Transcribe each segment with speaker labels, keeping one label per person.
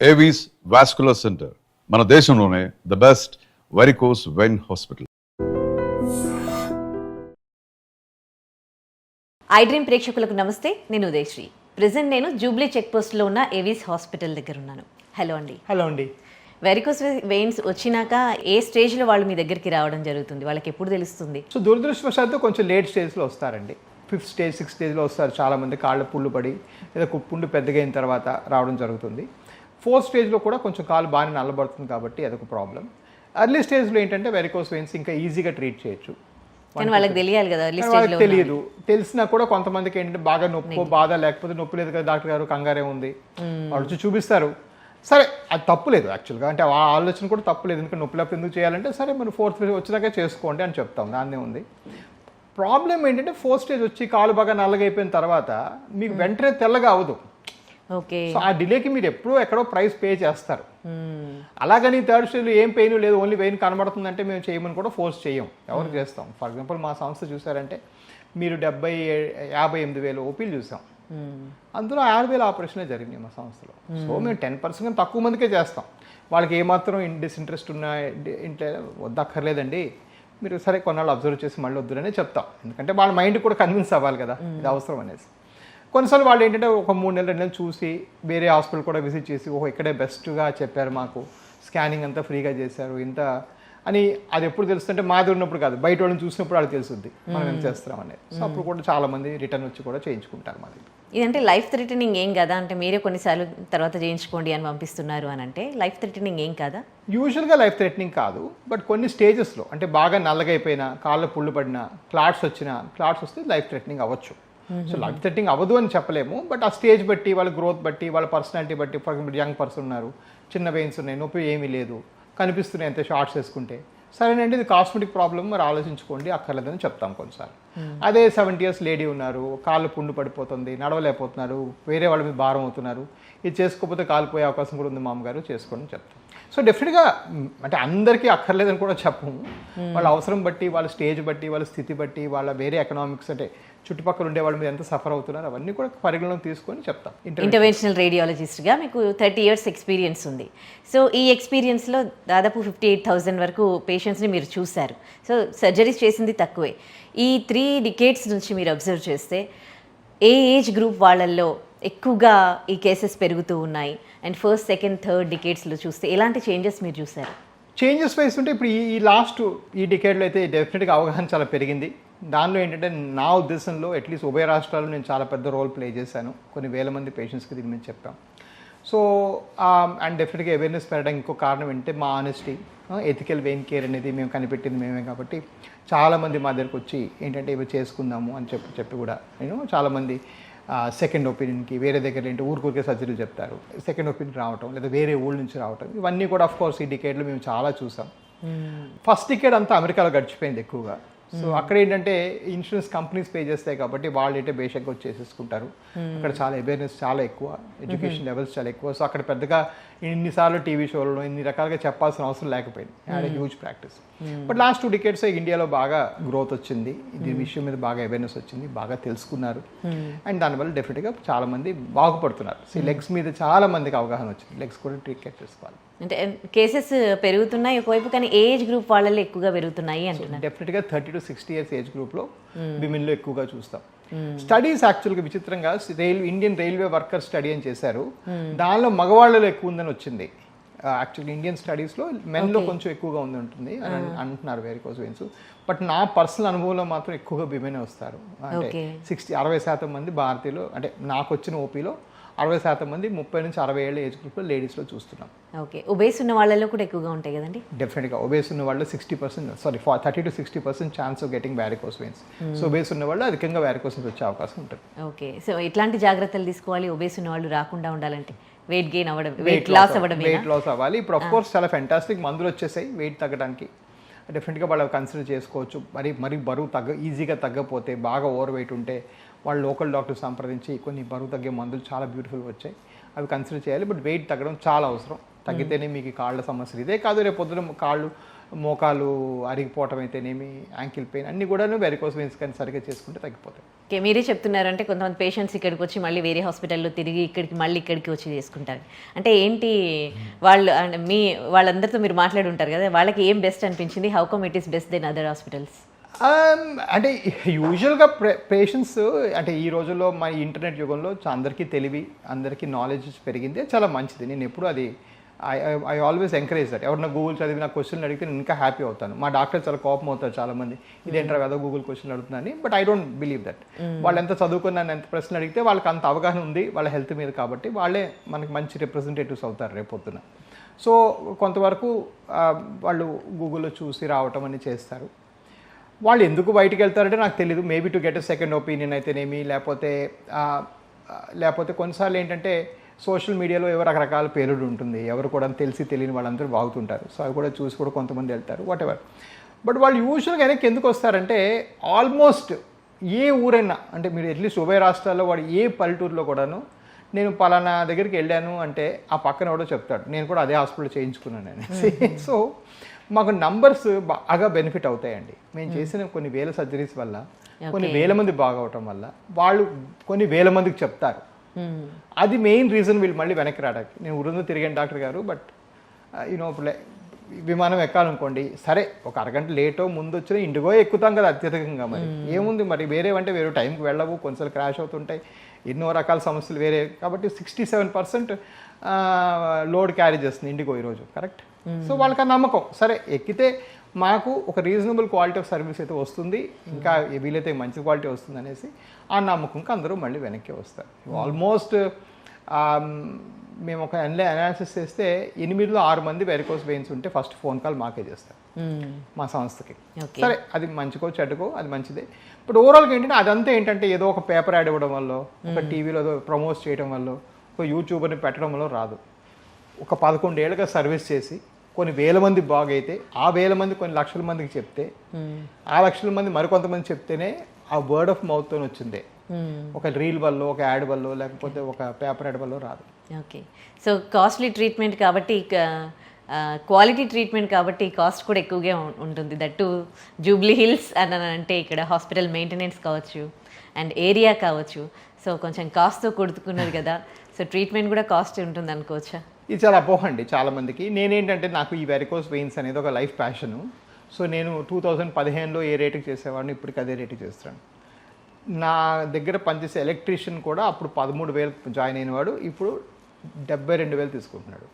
Speaker 1: Avis vascular centre మన దేశంలోనే the best varicose vein hospital.
Speaker 2: I dream ప్రేక్షకులకు నమస్తే, నేను ఉదయశ్రీ. ప్రెసెంట్ నేను జూబ్లీ చెక్ పోస్ట్లో ఉన్న ఏవీస్ హాస్పిటల్ దగ్గర ఉన్నాను. హలో అండి.
Speaker 3: హలో అండి.
Speaker 2: వెరికోస్ వెయిన్స్ వచ్చినాక ఏ స్టేజ్లో వాళ్ళు మీ దగ్గరికి రావడం జరుగుతుంది, వాళ్ళకి ఎప్పుడు తెలుస్తుంది?
Speaker 3: సో దురదృష్టవశాత్తు కొంచెం లేట్ స్టేజ్లో వస్తారండి. 5th స్టేజ్ 6th స్టేజ్లో వస్తారు చాలామంది. కాళ్ళ పుళ్ళు పడి లేదా పుండు పెద్దగా అయిన తర్వాత రావడం జరుగుతుంది. 4th స్టేజ్లో కూడా కొంచెం కాలు బాగానే నల్లబడుతుంది కాబట్టి అదొక ప్రాబ్లం. ఎర్లీ స్టేజ్లో ఏంటంటే వెరికోస్ వెయిన్స్ ఇంకా ఈజీగా ట్రీట్ చేయొచ్చు.
Speaker 2: కానీ వాళ్ళకి తెలియాలి కదా,
Speaker 3: వాళ్ళకి తెలియదు. తెలిసినా కూడా కొంతమందికి ఏంటంటే బాగా నొప్పి బాధ లేకపోతే నొప్పి లేదు కదా డాక్టర్ గారు, కంగారే ఉంది, వాళ్ళు వచ్చి చూపిస్తారు. సరే, అది తప్పు లేదు యాక్చువల్గా, అంటే ఆ ఆలోచన కూడా తప్పు లేదు. ఎందుకంటే నొప్పి లేకపోతే ఎందుకు చేయాలంటే సరే మనం 4th స్టేజ్ వచ్చినాక చేసుకోండి అని చెప్తాం, దాన్నే ఉంది. ప్రాబ్లం ఏంటంటే 4th స్టేజ్ వచ్చి కాలు బాగా నల్లగైపోయిన తర్వాత మీకు వెంటనే తెల్లగా అవ్వదు.
Speaker 2: ఓకే.
Speaker 3: సో ఆ డిలేకి మీరు ఎప్పుడో ఎక్కడో ప్రైస్ పే చేస్తారు. అలాగని 3rd స్టేజ్లో ఏం పెయిన్ లేదు, ఓన్లీ పెయిన్ కనబడుతుందంటే మేము చేయమని కూడా ఫోర్స్ చేయం, ఎవరు చేస్తాం. ఫర్ ఎగ్జాంపుల్ మా సంస్థ చూసారంటే మీరు 58,000 ఓపీలు చూసాం, అందులో 6,000 ఆపరేషన్లే జరిగినాయి మా సంస్థలో. సో మేము 10% తక్కువ మందికే చేస్తాం. వాళ్ళకి ఏమాత్రం డిస్ఇంట్రెస్ట్ ఉన్న ఇంట్లో వద్దక్కర్లేదండి, మీరు సరే కొన్నాళ్ళు అబ్జర్వ్ చేసి మళ్ళీ వద్దురనే చెప్తాం. ఎందుకంటే వాళ్ళ మైండ్ కూడా కన్విన్స్ అవ్వాలి కదా ఇది అవసరం అనేసి. కొన్నిసార్లు వాళ్ళు ఏంటంటే ఒక 3 నెలలు 2 నెలలు చూసి వేరే హాస్పిటల్ కూడా విజిట్ చేసి ఓహో ఇక్కడే బెస్ట్గా చెప్పారు, మాకు స్కానింగ్ అంతా ఫ్రీగా చేశారు ఇంత అని. అది ఎప్పుడు తెలుస్తుంటే మాది ఉన్నప్పుడు కాదు, బయట వాళ్ళని చూసినప్పుడు వాళ్ళకి తెలుస్తుంది మనం ఏం చేస్తున్నాం అనేది. సో అప్పుడు కూడా చాలామంది రిటర్న్ వచ్చి కూడా చేయించుకుంటారు మాది.
Speaker 2: ఇదంటే లైఫ్ థ్రెటనింగ్ ఏం కదా, అంటే మీరే కొన్నిసార్లు తర్వాత చేయించుకోండి అని పంపిస్తున్నారు అని అంటే లైఫ్ థ్రెటనింగ్ ఏం కాదా?
Speaker 3: యూజువల్గా లైఫ్ థ్రెటనింగ్ కాదు, బట్ కొన్ని స్టేజెస్లో అంటే బాగా నల్లగైపోయినా, కాళ్ళ పుళ్ళు పడినా, క్లాట్స్ వస్తే లైఫ్ థ్రెటనింగ్ అవ్వచ్చు. సో లైఫ్ థ్రెటనింగ్ అవ్వదు అని చెప్పలేము, బట్ ఆ స్టేజ్ బట్టి, వాళ్ళ గ్రోత్ బట్టి, వాళ్ళ పర్సనాలిటీ బట్టి. ఫర్ ఎగ్జాంపుల్ యంగ్ పర్సన్ ఉన్నారు, చిన్న వెయిన్స్ ఉన్నాయి, నొప్పి ఏమీ లేదు, కనిపిస్తున్నాయి అంతే షార్ట్స్ వేసుకుంటే, సరేనండి ఇది కాస్మెటిక్ ప్రాబ్లం, మరి ఆలోచించుకోండి, అక్కర్లేదని చెప్తాం కొన్నిసార్లు. అదే 70 years లేడీ ఉన్నారు, కాళ్ళు పుండు పడిపోతుంది, నడవలేకపోతున్నారు, వేరే వాళ్ళ మీద భారం అవుతున్నారు, ఇది చేసుకోకపోతే కాలిపోయే అవకాశం కూడా ఉంది మామగారు, చేసుకోండి అని చెప్తాం. సో డెఫినెట్గా అంటే అందరికీ అక్కర్లేదని కూడా చెప్పము, వాళ్ళ అవసరం బట్టి, వాళ్ళ స్టేజ్ బట్టి, వాళ్ళ స్థితి బట్టి, వాళ్ళ వేరే ఎకనామిక్స్ అంటే చుట్టుపక్కల ఉండే వాళ్ళ మీద ఎంత సఫర్ అవుతున్నారు అవన్నీ కూడా పరిగణలోకి తీసుకొని చెప్తాం.
Speaker 2: ఇంటర్వెన్షనల్ రేడియాలజిస్ట్గా మీకు 30 years ఎక్స్పీరియన్స్ ఉంది. సో ఈ ఎక్స్పీరియన్స్లో దాదాపు 58,000 వరకు పేషెంట్స్ని మీరు చూశారు. సో సర్జరీస్ చేసింది తక్కువే. ఈ 3 decades నుంచి మీరు అబ్జర్వ్ చేస్తే ఏ ఏజ్ గ్రూప్ వాళ్ళల్లో ఎక్కువగా ఈ కేసెస్ పెరుగుతూ ఉన్నాయి, అండ్ 1st, 2nd, 3rd decadesలో చూస్తే ఎలాంటి చేంజెస్ మీరు చూశారు?
Speaker 3: చేంజెస్ వైస్ ఉంటే ఇప్పుడు ఈ డికేడ్లో అయితే డెఫినెట్గా అవగాహన చాలా పెరిగింది. దానిలో ఏంటంటే నా ఉద్దేశంలో అట్లీస్ట్ ఉభయ రాష్ట్రాల్లో నేను చాలా పెద్ద రోల్ ప్లే చేశాను, కొన్ని వేల మంది పేషెంట్స్కి దీని మీద చెప్పాం. సో అండ్ డెఫినెట్గా అవేర్నెస్ పెరగడానికి ఇంకో కారణం ఏంటంటే మా ఆనెస్టీ, ఎథికల్ వెయిన్ కేర్ అనేది మేము కనిపెట్టింది మేమే కాబట్టి చాలామంది మా దగ్గరకు వచ్చి ఏంటంటే ఇవి చేసుకుందాము అని చెప్పి కూడా చాలామంది సెకండ్ ఒపీనియన్కి వేరే దగ్గర ఏంటి ఊరికే సర్జరీలు చెప్తారు, సెకండ్ ఒపీనియన్ రావటం లేదా వేరే ఊళ్ళ నుంచి రావటం, ఇవన్నీ కూడా ఆఫ్కోర్స్ ఈ డికేడ్లో మేము చాలా చూసాం. ఫస్ట్ డికేడ్ అంతా అమెరికాలో గడిచిపోయింది ఎక్కువగా. సో అక్కడ ఏంటంటే ఇన్సూరెన్స్ కంపెనీస్ పే చేస్తాయి కాబట్టి వాళ్ళు ఏంటంటే బేషక్గా వచ్చి చేసేసుకుంటారు. అక్కడ చాలా అవేర్నెస్ చాలా ఎక్కువ, ఎడ్యుకేషన్ లెవెల్స్ చాలా ఎక్కువ. సో అక్కడ పెద్దగా ఇన్నిసార్లు టీవీ షోలలో ఇన్ని రకాలుగా చెప్పాల్సిన అవసరం లేకపోయింది, had huge practice. But last 2 decades ఇండియాలో బాగా గ్రోత్ వచ్చింది, దీని విషయం మీద బాగా అవేర్నెస్ వచ్చింది, బాగా తెలుసుకున్నారు, అండ్ దానివల్ల డెఫినెట్గా చాలా మంది బాగుపడుతున్నారు. సో లెగ్స్ మీద చాలా మందికి అవగాహన వచ్చింది, లెగ్స్ కూడా ట్రీట్ కేర్ చేసుకోవాలి.
Speaker 2: అంటే కేసెస్ పెరుగుతున్నాయి ఒకవైపు, కానీ ఏజ్ గ్రూప్ వాళ్ళలో ఎక్కువగా పెరుగుతున్నాయి అంటున్నారు.
Speaker 3: డెఫినెట్గా 30 to 60 years ఏజ్ గ్రూప్లో విమెన్లో ఎక్కువగా చూస్తాం. స్టడీస్ యాక్చువల్గా విచిత్రంగా ఇండియన్ రైల్వే వర్కర్ స్టడీ అని చేశారు, దానిలో మగవాళ్ళలో ఎక్కువ ఉందని వచ్చింది. యాక్చువల్గా ఇండియన్ స్టడీస్లో మెన్లో కొంచెం ఎక్కువగా ఉంటుంది అని అంటున్నారు వెరికోస్ వెయిన్స్. బట్ నా పర్సనల్ అనుభవంలో మాత్రం ఎక్కువగా విమెనే వస్తారు. అంటే 60% మంది భారతీయులు, అంటే నాకు వచ్చిన ఓపీలో 60% మంది 30 నుంచి 60 ఏళ్ళ ఏజ్ గ్రూప్లో లేడీస్లో చూస్తున్నాం.
Speaker 2: ఓకే. ఒబేస్ ఉన్న వాళ్ళలో కూడా ఎక్కువగా ఉంటాయి కదండి?
Speaker 3: డెఫినెట్గా ఒబేస్ ఉన్న వాళ్ళు 30 to 60% chance of getting varicose veins. So obese ఉన్న వాళ్ళు అధికంగా వ్యారికోస్ వెయిన్స్ వచ్చే అవకాశం ఉంటుంది.
Speaker 2: ఓకే. సో ఎట్లాంటి జాగ్రత్తలు తీసుకోవాలి ఒబేస్ ఉన్న వాళ్ళు రాకుండా ఉండాలంటే? వెయిట్ గెయిన్ అవ్వడం, వెయిట్ లాస్
Speaker 3: అవ్వాలి. ఇప్పుడు ఆఫ్ కోర్స్ చాలా ఫెంటాస్టిక్ మందులు వచ్చేసాయి వెయిట్ తగ్గడానికి, డెఫినెట్గా వాళ్ళు కన్సిడర్ చేసుకోవచ్చు. మరి బరువు ఈజీగా తగ్గపోతే, బాగా ఓవర్ వెయిట్ ఉంటే వాళ్ళు లోకల్ డాక్టర్ సంప్రదించి కొన్ని బరువు తగ్గే మందులు చాలా బ్యూటిఫుల్గా వచ్చాయి, అవి కన్సిడర్ చేయాలి. బట్ వెయిట్ తగ్గడం చాలా అవసరం, తగ్గితేనే మీకు కాళ్ళ సమస్యలు, ఇదే కాదు రేపు పొద్దున కాళ్ళు మోకాలు అరిగిపోవటం అయితేనేమి, యాంకిల్ పెయిన్ అన్నీ కూడాను వెరికోస్ వెయిన్స్ కానీ సరిగ్గా చేసుకుంటే తగ్గిపోతాయి.
Speaker 2: ఓకే, మీరే చెప్తున్నారు అంటే కొంతమంది పేషెంట్స్ ఇక్కడికి వచ్చి మళ్ళీ వేరే హాస్పిటల్లో తిరిగి ఇక్కడికి వచ్చి చేసుకుంటారు. అంటే ఏంటి వాళ్ళు అంటే వాళ్ళందరితో మీరు మాట్లాడి ఉంటారు కదా, వాళ్ళకి ఏం బెస్ట్ అనిపించింది? How come it is best then other hospitals?
Speaker 3: అంటే యూజువల్గా పేషెంట్స్ అంటే ఈ రోజుల్లో మన ఇంటర్నెట్ యుగంలో అందరికీ తెలివి, అందరికీ నాలెడ్జ్ పెరిగింది, చాలా మంచిది. నేను ఎప్పుడు అది ఐ ఆల్వేస్ ఎంకరేజ్ దట్. ఎవరన్నా గూగుల్ చదివి నా క్వశ్చన్లు అడిగితే నేను ఇంకా హ్యాపీ అవుతాను. మా డాక్టర్ చాలా కోపం అవుతారు చాలామంది, ఇదేంటారు కదా గూగుల్ క్వశ్చన్లు అడుగుతున్నాను, but I don't believe that. వాళ్ళు ఎంత చదువుకున్నాను, ఎంత ప్రశ్నలు అడిగితే వాళ్ళకి అంత అవగాహన ఉంది వాళ్ళ హెల్త్ మీద, కాబట్టి వాళ్ళే మనకి మంచి రిప్రజెంటేటివ్స్ అవుతారు రేపొద్దున. సో కొంతవరకు వాళ్ళు గూగుల్లో చూసి రావటం అని చేస్తారు. వాళ్ళు ఎందుకు బయటికి వెళ్తారంటే నాకు తెలియదు. Maybe to get a second opinion అయితేనేమి, లేకపోతే కొన్నిసార్లు ఏంటంటే సోషల్ మీడియాలో ఎవరు రకరకాల పేరుడు ఉంటుంది, ఎవరు కూడా తెలియని వాళ్ళందరూ బాగుతుంటారు. సో అవి కూడా చూసి కూడా కొంతమంది వెళ్తారు, వాట్ ఎవర్. బట్ వాళ్ళు యూజువల్గా వెనక్కి ఎందుకు వస్తారంటే ఆల్మోస్ట్ ఏ ఊరైనా, అంటే మీరు అట్లీస్ట్ ఉభయ రాష్ట్రాల్లో వాడు ఏ పల్లెటూరులో కూడాను నేను పలానా దగ్గరికి వెళ్ళాను అంటే ఆ పక్కన ఎవడో చెప్తాడు నేను కూడా అదే హాస్పిటల్ చేయించుకున్నాను అనేసి. సో మాకు నంబర్స్ బాగా బెనిఫిట్ అవుతాయండి. మేము చేసిన కొన్ని వేల సర్జరీస్ వల్ల, కొన్ని వేల మంది బాగవటం వల్ల వాళ్ళు కొన్ని వేల మందికి చెప్తారు. అది మెయిన్ రీజన్ వీళ్ళు మళ్ళీ వెనక్కి రావడానికి. నేను ఊరంతా తిరిగాను డాక్టర్ గారు, బట్ యూనో ఇప్పుడు విమానం ఎక్కాలనుకోండి, సరే ఒక అరగంట లేటో ముందు వచ్చినా ఇండిగో ఎక్కుతాం కదా అత్యధికంగా. మరి ఏముంది, మరి వేరే వేరే టైంకి వెళ్ళవు, కొన్నిసార్లు క్రాష్ అవుతుంటాయి, ఎన్నో రకాల సమస్యలు వేరే. కాబట్టి 67% లోడ్ క్యారీ చేస్తుంది ఇండిగో ఈరోజు, కరెక్ట్. సో వాళ్ళకి ఆ నమ్మకం, సరే ఎక్కితే మాకు ఒక రీజనబుల్ క్వాలిటీ ఆఫ్ సర్వీస్ అయితే వస్తుంది, ఇంకా వీలైతే మంచి క్వాలిటీ వస్తుంది అనేసి ఆ నమ్మకంకి అందరూ మళ్ళీ వెనక్కి వస్తారు. ఆల్మోస్ట్ మేము ఒక అనాలిసిస్ చేస్తే 8లో 6 మంది వెరికోస్ వెయిన్స్ ఉంటే ఫస్ట్ ఫోన్ కాల్ మాకే చేస్తారు మా సంస్థకి. సరే అది మంచికో చెడ్డకో అది మంచిదే. బట్ ఓవరాల్గా ఏంటంటే అదంతా ఏంటంటే ఏదో ఒక పేపర్ యాడ్ ఇవ్వడం వల్ల, ఒక టీవీలో ప్రమోట్ చేయడం వల్ల, ఒక యూట్యూబర్ని పెట్టడం వల్ల రాదు. ఒక 11 ఏళ్ళుగా సర్వీస్ చేసి కొన్ని వేల మంది బాగైతే, ఆ వేల మంది కొన్ని లక్షల మందికి చెప్తే, ఆ లక్షల మంది మరికొంతమంది చెప్తేనే ఆ వర్డ్ ఆఫ్ మౌత్తో వచ్చిందే. ఒక రీల్ వల్ల, ఒక యాడ్ వల్ల, లేకపోతే ఒక పేపర్ యాడ్ వల్ల రాదు.
Speaker 2: ఓకే, సో కాస్ట్లీ ట్రీట్మెంట్ కాబట్టి, క్వాలిటీ ట్రీట్మెంట్ కాబట్టి కాస్ట్ కూడా ఎక్కువగా ఉంటుంది. దట్టు జూబ్లీ హిల్స్ అని అంటే ఇక్కడ హాస్పిటల్ మెయింటెనెన్స్ కావచ్చు అండ్ ఏరియా కావచ్చు, సో కొంచెం కాస్ట్తో కొడుతున్నది కదా, సో ట్రీట్మెంట్ కూడా కాస్ట్ ఉంటుంది అనుకోవచ్చా?
Speaker 3: ఇది చాలా అపోహ అండి చాలామందికి. నేనేంటంటే నాకు ఈ వెరికోస్ వెయిన్స్ అనేది ఒక లైఫ్ ప్యాషను. సో నేను 2015లో ఏ రేటుకి చేసేవాడిని, ఇప్పటికి అదే రేటుకి చేస్తాను. నా దగ్గర పనిచేసే ఎలక్ట్రీషియన్ కూడా అప్పుడు 13,000 జాయిన్ అయినవాడు ఇప్పుడు 72,000 తీసుకుంటున్నాడు.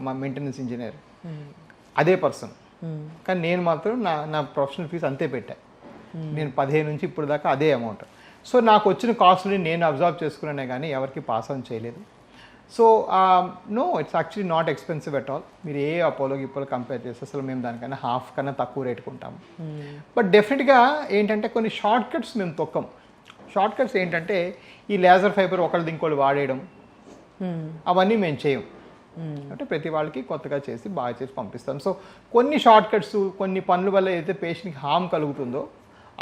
Speaker 3: మా మెయింటెనెన్స్ ఇంజనీర్ అదే పర్సన్. కానీ నేను మాత్రం నా ప్రొఫెషనల్ ఫీజు అంతే పెట్టా. నేను 15 నుంచి ఇప్పుడు దాకా అదే అమౌంట్. సో నాకు వచ్చిన కాస్ట్ని నేను అబ్జర్వ్ చేసుకున్నానే కానీ ఎవరికి పాస్ ఆన్ చేయలేదు. So no, it's actually not expensive at all. మీరు ఏ అపోలో కంపేర్ చేస్తే అసలు మేము దానికన్నా హాఫ్ కన్నా తక్కువ రేటుకు ఉంటాము. బట్ డెఫినెట్గా ఏంటంటే కొన్ని షార్ట్ కట్స్ మేము తొక్కం. షార్ట్ కట్స్ ఏంటంటే ఈ లేజర్ ఫైబర్ ఒకళ్ళది ఇంకోళ్ళు వాడేయడం, అవన్నీ మేము చేయం. అంటే ప్రతి వాళ్ళకి కొత్తగా చేసి బాగా చేసి పంపిస్తాం. సో కొన్ని షార్ట్ కట్స్, కొన్ని పనుల వల్ల ఏదైతే పేషెంట్కి హామ్ కలుగుతుందో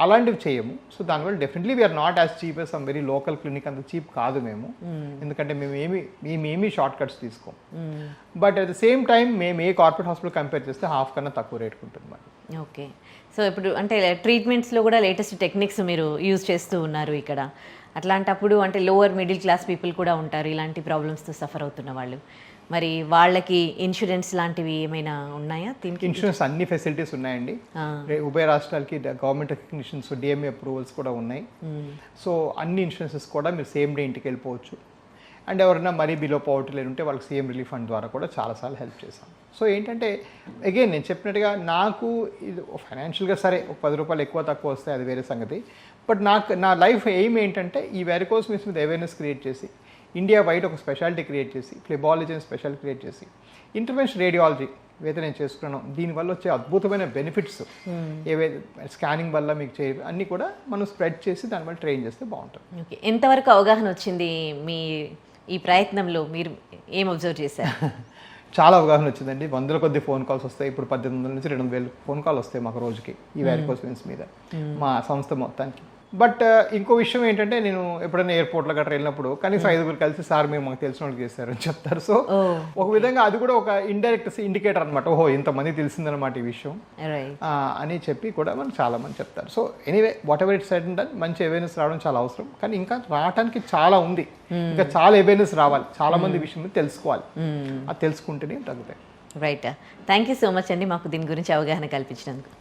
Speaker 3: అలాంటివి చేయము. సో దానివల్ల definitely we are not as cheap as some very local clinic. అంత చీప్ కాదు మేము, ఎందుకంటే మేమేమి షార్ట్ కట్స్ తీసుకోం. But at the same time మేము ఏ కార్పొరేట్ హాస్పిటల్ కంపేర్ చేస్తే హాఫ్ కన్నా తక్కువ రేట్కి ఉంటుంది మరి.
Speaker 2: ఓకే, సో ఇప్పుడు అంటే ట్రీట్మెంట్స్లో కూడా లేటెస్ట్ టెక్నిక్స్ మీరు యూజ్ చేస్తూ ఉన్నారు ఇక్కడ. అట్లాంటప్పుడు అంటే లోవర్ మిడిల్ క్లాస్ పీపుల్ కూడా ఉంటారు ఇలాంటి ప్రాబ్లమ్స్తో సఫర్ అవుతున్న వాళ్ళు, మరి వాళ్ళకి ఇన్సూరెన్స్ లాంటివి ఏమైనా ఉన్నాయా? దీనికి
Speaker 3: ఇన్సూరెన్స్ అన్ని ఫెసిలిటీస్ ఉన్నాయండి. ఉభయ రాష్ట్రాలకి గవర్నమెంట్ రికగ్నిషన్స్, డిఎంఏ అప్రూవల్స్ కూడా ఉన్నాయి. సో అన్ని ఇన్సూరెన్సెస్ కూడా మీరు సేమ్ డే ఇంటికి వెళ్ళిపోవచ్చు. అండ్ ఎవరైనా మరీ బిలో పవర్టీ లేని ఉంటే వాళ్ళకి సీఎం రిలీఫ్ ఫండ్ ద్వారా కూడా చాలాసార్లు హెల్ప్ చేశాం. సో ఏంటంటే అగైన్ నేను చెప్పినట్టుగా నాకు ఇది ఫైనాన్షియల్గా సరే ఒక 10 రూపాయలు ఎక్కువ తక్కువ వస్తే అది వేరే సంగతి. బట్ నా లైఫ్ ఎయిమ్ ఏంటంటే ఈ వెరికోస్ వెయిన్స్ మీద అవేర్నెస్ క్రియేట్ చేసి, ఇండియా వైడ్ ఒక స్పెషాలిటీ క్రియేట్ చేసి, ఫ్లెబాలజీ అని స్పెషాలిటీ క్రియేట్ చేసి, ఇంటర్వెన్షన్ రేడియాలజీ ఏదైతే నేను చేసుకున్నాను దీనివల్ల వచ్చే అద్భుతమైన బెనిఫిట్స్ ఏవైతే స్కానింగ్ వల్ల మీకు అన్నీ కూడా మనం స్ప్రెడ్ చేసి దానివల్ల ట్రైన్ చేస్తే బాగుంటుంది.
Speaker 2: ఓకే, ఎంతవరకు అవగాహన వచ్చింది మీ ఈ ప్రయత్నంలో? మీరు ఏం అబ్జర్వ్ చేశారు?
Speaker 3: చాలా అవగాహన వచ్చిందండి. 100 కొద్ది ఫోన్ కాల్స్ వస్తాయి. ఇప్పుడు 1800 నుంచి 2000 ఫోన్ కాల్ వస్తాయి మాకు రోజుకి ఈ వెరికోస్ వెయిన్స్ మీద మా సంస్థ మొత్తానికి. బట్ ఇంకో విషయం ఏంటంటే నేను ఎప్పుడైనా ఎయిర్పోర్ట్లో గట్రా వెళ్ళినప్పుడు కనీసం 5 కలిసి సార్ మేము మాకు తెలిసిన వాళ్ళకి చేశారు అని చెప్తారు. సో ఒక విధంగా అది కూడా ఒక ఇండైరెక్ట్ ఇండికేటర్ అనమాట, ఓహో ఇంతమంది తెలిసిందనమాట ఈ విషయం అని చెప్పి కూడా మనకు చాలా మంది చెప్తారు. So anyway what ever it's said and మంచి అవేర్నెస్ రావడం చాలా అవసరం, కానీ ఇంకా రావడానికి చాలా ఉంది, ఇంకా చాలా అవేర్నెస్ రావాలి, చాలా మంది విషయం తెలుసుకోవాలి, అది తెలుసుకుంటేనే తగ్గుతాయి.
Speaker 2: Right, thank you so much అండి మాకు దీని గురించి అవగాహన కల్పించినందుకు.